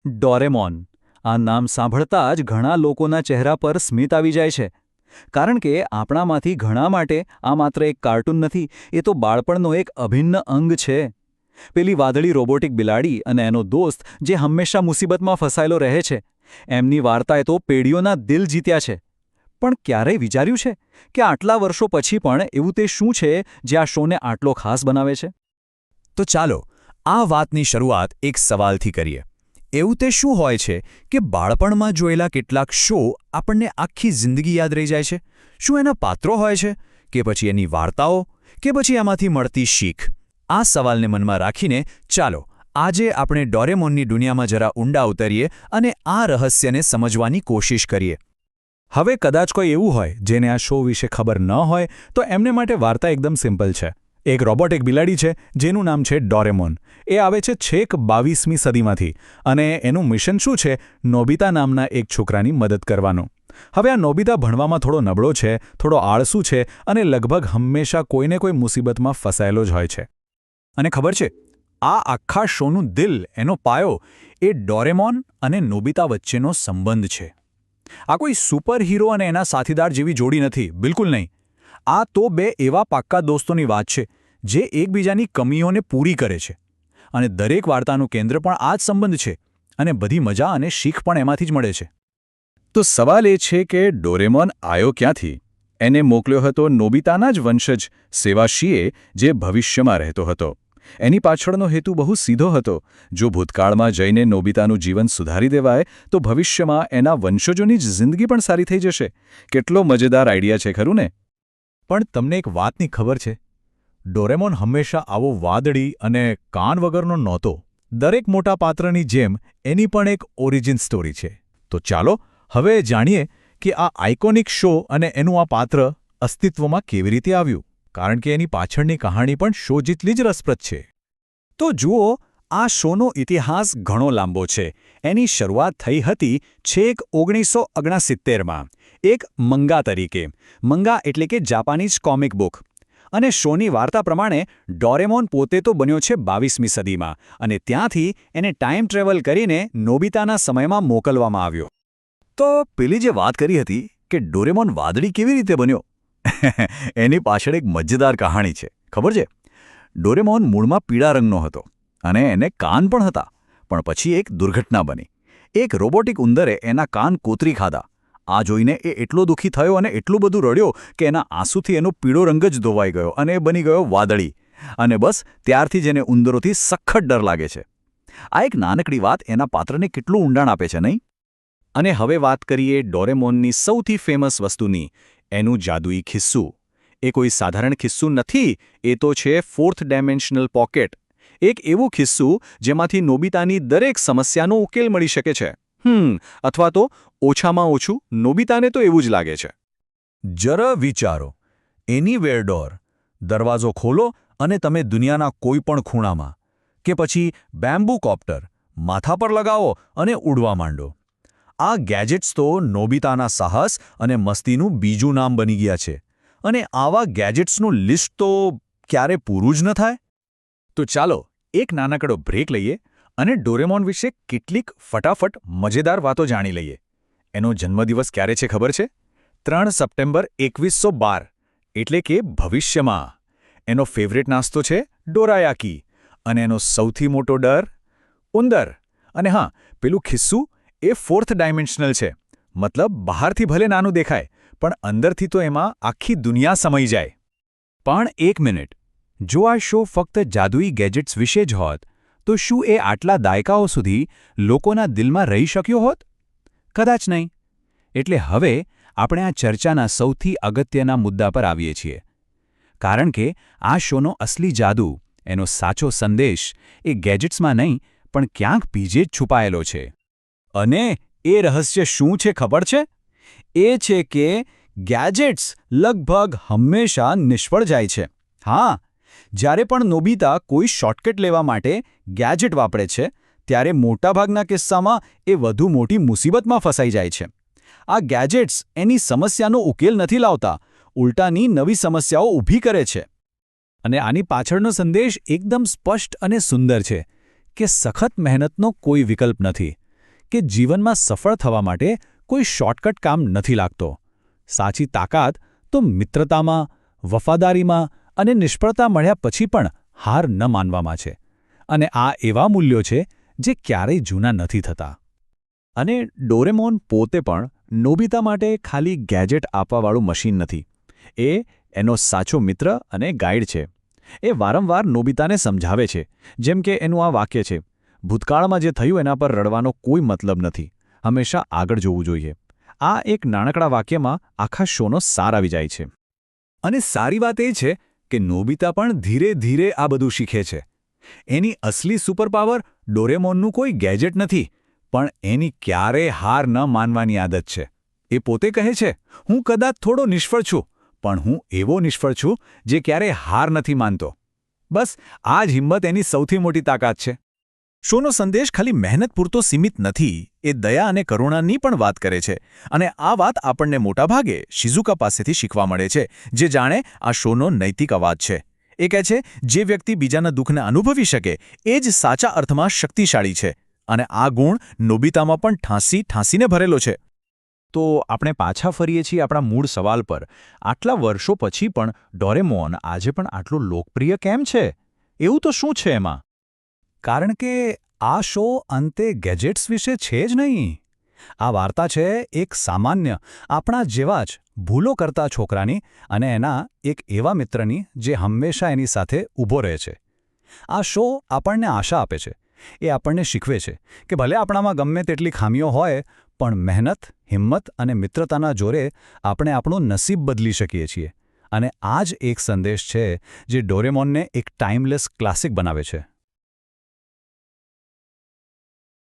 Doraemon આ નામ સાંભળતા જ ઘણા લોકોના ચહેરા પર સ્મિત આવી જાય છે. કારણ કે આપણામાંથી ઘણા માટે આ માત્ર એક કાર્ટૂન નથી, એ તો બાળપણનો એક અભિન્ન અંગ છે. પેલી વાદળી રોબોટિક બિલાડી અને એનો દોસ્ત જે હંમેશા મુસીબતમાં ફસાયેલો રહે છે, એમની વાર્તાએ તો પેઢીઓના દિલ જીત્યા છે. પણ ક્યારેય વિચાર્યું છે કે આટલા વર્ષો પછી પણ એવું તે શું છે જે આ શોને આટલો ખાસ બનાવે છે? તો ચાલો આ વાતની શરૂઆત એક સવાલથી કરીએ. એવું તે શું હોય છે કે બાળપણમાં જોયેલા કેટલાક શો આપણને આખી જિંદગી યાદ રહી જાય છે? શું એના પાત્રો હોય છે, કે પછી એની વાર્તાઓ, કે પછી એમાંથી મળતી શીખ? આ સવાલને મનમાં રાખીને ચાલો આજે આપણે ડોરેમોનની દુનિયામાં જરા ઊંડા ઉતરીએ અને આ રહસ્યને સમજવાની કોશિશ કરીએ. હવે કદાચ કોઈ એવું હોય જેને આ શો વિશે ખબર ન હોય, તો એમને માટે વાર્તા એકદમ સિમ્પલ છે. એક રોબોટિક બિલાડી છે જેનું નામ છે ડોરેમોન. એ આવે છે છેક 22મી સદીમાંથી અને એનું મિશન શું છે? નોબિતા નામના એક છોકરાની મદદ કરવાનું. હવે આ નોબિતા ભણવામાં થોડો નબળો છે, થોડો આળસુ છે અને લગભગ હંમેશા કોઈને કોઈ મુસીબતમાં ફસાયેલો જ હોય છે. અને ખબર છે, આ આખા શોનું દિલ, એનો પાયો એ ડોરેમોન અને નોબિતા વચ્ચેનો સંબંધ છે. આ કોઈ સુપર હીરો અને એના સાથીદાર જેવી જોડી નથી, બિલકુલ નહીં. આ તો બે એવા પાક્કા દોસ્તોની વાત છે જે એકબીજાની કમીઓને પૂરી કરે છે. અને દરેક વાર્તાનું કેન્દ્ર પણ આ જ સંબંધ છે અને બધી મજા અને શીખ પણ એમાંથી જ મળે છે. તો સવાલ એ છે કે ડોરેમોન આવ્યો ક્યાંથી? એને મોકલ્યો હતો નોબિતાના જ વંશજ સેવાશીએ, જે ભવિષ્યમાં રહેતો હતો. એની પાછળનો હેતુ બહુ સીધો હતો. જો ભૂતકાળમાં જઈને નોબિતાનું જીવન સુધારી દેવાય તો ભવિષ્યમાં એના વંશજોની જ જિંદગી પણ સારી થઈ જશે. કેટલો મજેદાર આઈડિયા છે, ખરું ને? પણ તમને એક વાતની ખબર છે? ડોરેમોન હંમેશા આવો વાદળી અને કાન વગરનો નહોતો. દરેક મોટા પાત્રની જેમ એની પણ એક ઓરિજિન સ્ટોરી છે. તો ચાલો હવે જાણીએ કે આ આઇકોનિક શો અને એનું આ પાત્ર અસ્તિત્વમાં કેવી રીતે આવ્યું. કારણ કે એની પાછળની કહાણી પણ શો જેટલી જ રસપ્રદ છે. તો જુઓ, આ શોનો ઇતિહાસ ઘણો લાંબો છે. એની શરૂઆત થઈ હતી છેક 1969માં એક મંગા તરીકે. મંગા એટલે કે જાપાનીઝ કોમિક બુક. અને શોની વાર્તા પ્રમાણે ડોરેમોન પોતે તો બન્યો છે 22મી સદીમાં અને ત્યાંથી એને ટાઈમ ટ્રેવલ કરીને નોબિતાના સમયમાં મોકલવામાં આવ્યો. તો પેલી જે વાત કરી હતી કે ડોરેમોન વાદળી કેવી રીતે બન્યો, એની પાછળ એક મજેદાર કહાણી છે, ખબર છે? ડોરેમોન મૂળમાં પીળા રંગનો હતો અને એને કાન પણ હતા. પણ પછી એક દુર્ઘટના બની. એક રોબોટિક ઉંદરે એના કાન કોતરી ખાધા. આ જોઈને એ એટલો દુઃખી થયો અને એટલું બધું રડ્યો કે એના આંસુથી એનો પીળો રંગ જ ધોવાઈ ગયો અને એ બની ગયો વાદળી. અને બસ ત્યારથી જ એને ઉંદરોથી સખત ડર લાગે છે. આ એક નાનકડી વાત એના પાત્રને કેટલું ઊંડાણ આપે છે, નહીં? અને હવે વાત કરીએ ડોરેમોનની સૌથી ફેમસ વસ્તુની, એનું જાદુઈ ખિસ્સું. એ કોઈ સાધારણ ખિસ્સું નથી, એ તો છે 4th ડાયમેન્શનલ પોકેટ. એક એવું ખિસ્સું જેમાંથી નોબિતાની દરેક સમસ્યાનો ઉકેલ મળી શકે છે. અથવા તો ઓછામાં ઓછું નોબિતાને તો એવું જ લાગે છે. જરા વિચારો, એનીવેર ડોર. દરવાજો ખોલો અને તમે દુનિયાના કોઈ પણ ખૂણામાં. કે પછી બેમ્બુ કોપ્ટર, માથા પર લગાવો અને ઉડવા માંડો. આ ગેજેટ્સ તો નોબિતાના સાહસ અને મસ્તીનું બીજું નામ બની ગયા છે. અને આવા ગેજેટ્સનું લિસ્ટ તો ક્યારે પૂરું જ ન થાય. તો ચાલો એક નાનકડો બ્રેક લઈએ અને ડોરેમોન વિશે કેટલીક ફટાફટ મજેદાર વાતો જાણી લઈએ. એનો જન્મદિવસ ક્યારે છે ખબર છે? 3 સપ્ટેમ્બર 2112, એટલે કે ભવિષ્યમાં. એનો ફેવરેટ નાસ્તો છે ડોરાયાકી. અને એનો સૌથી મોટો ડર? ઉંદર. અને હા, પેલું ખિસ્સું એ 4th ડાયમેન્શનલ છે. મતલબ બહારથી ભલે નાનું દેખાય, પણ અંદરથી તો એમાં આખી દુનિયા સમાઈ જાય. પણ એક મિનિટ, જો આ શો ફક્ત જાદુઈ ગેજેટ્સ વિશે જ હોત, તો શું એ આટલા દાયકાઓ સુધી લોકોના દિલમાં રહી શક્યો હોત? કદાચ નહીં. એટલે હવે આપણે આ ચર્ચાના સૌથી અગત્યના મુદ્દા પર આવીએ છીએ. કારણ કે આ શોનો અસલી જાદુ, એનો સાચો સંદેશ એ ગેજેટ્સમાં નહીં પણ ક્યાંક બીજે જ છુપાયેલો છે. અને એ રહસ્ય શું છે ખબર છે? એ છે કે ગેજેટ્સ લગભગ હંમેશા નિષ્ફળ જાય છે. હા, જ્યારે પણ નોબિતા કોઈ શોર્ટકટ લેવા માટે ગેજેટ વાપરે છે, ત્યારે મોટાભાગના કિસ્સામાં એ વધુ મોટી મુસીબતમાં ફસાઈ જાય છે. આ ગેજેટ્સ એની સમસ્યાનો ઉકેલ નથી લાવતા, ઉલટાની નવી સમસ્યાઓ ઊભી કરે છે. અને આની પાછળનો સંદેશ એકદમ સ્પષ્ટ અને સુંદર છે કે સખત મહેનતનો કોઈ વિકલ્પ નથી. કે જીવનમાં સફળ થવા માટે કોઈ શોર્ટકટ કામ નથી લાગતો. સાચી તાકાત તો મિત્રતામાં, વફાદારીમાં અને નિષ્ફળતા મળ્યા પછી પણ હાર ન માનવામાં છે. અને આ એવા મૂલ્યો છે જે ક્યારેય જૂના નથી થતા. અને ડોરેમોન પોતે પણ નોબિતા માટે ખાલી ગેજેટ આપવાવાળું મશીન નથી. એ એનો સાચો મિત્ર અને ગાઈડ છે. એ વારંવાર નોબિતાને સમજાવે છે, જેમ કે એનું આ વાક્ય છે, ભૂતકાળમાં જે થયું એના પર રડવાનો કોઈ મતલબ નથી, હંમેશા આગળ જોવું જોઈએ. આ એક નાનકડા વાક્યમાં આખા શોનો સાર આવી જાય છે. અને સારી વાત એ છે કે નોબિતા પણ ધીરે ધીરે આ બધું શીખે છે. એની અસલી સુપરપાવર ડોરેમોનનું કોઈ ગેજેટ નથી, પણ એની ક્યારેય હાર ન માનવાની આદત છે. એ પોતે કહે છે, હું કદાચ થોડો નિષ્ફળ છું, પણ હું એવો નિષ્ફળ છું જે ક્યારેય હાર નથી માનતો. બસ આ જ હિંમત એની સૌથી મોટી તાકાત છે. શોનો સંદેશ ખાલી મહેનત પૂરતો સીમિત નથી, એ દયા અને કરુણાની પણ વાત કરે છે. અને આ વાત આપણને મોટાભાગે શિઝુકા પાસેથી શીખવા મળે છે, જે જાણે આ શોનો નૈતિક અવાજ છે. એ કહે છે, જે વ્યક્તિ બીજાના દુઃખને અનુભવી શકે એ જ સાચા અર્થમાં શક્તિશાળી છે. અને આ ગુણ નોબિતામાં પણ ઠાંસીને ભરેલો છે. તો આપણે પાછા ફરીએ છીએ આપણા મૂળ સવાલ પર. આટલા વર્ષો પછી પણ ડોરેમોન આજે પણ આટલું લોકપ્રિય કેમ છે? એવું તો શું છે એમાં? કારણ કે આ શો અંતે ગેજેટ્સ વિશે છે જ નહીં. આ વાર્તા છે એક સામાન્ય, આપણા જેવા જ ભૂલો કરતા છોકરાની અને એના એક એવા મિત્રની જે હંમેશા એની સાથે ઊભો રહે છે. આ શો આપણને આશા આપે છે. એ આપણને શીખવે છે કે ભલે આપણામાં ગમે તેટલી ખામીઓ હોય, પણ મહેનત, હિંમત અને મિત્રતાના જોરે આપણે આપણું નસીબ બદલી શકીએ છીએ. અને આ જ એક સંદેશ છે જે ડોરેમોનને એક ટાઈમલેસ ક્લાસિક બનાવે છે.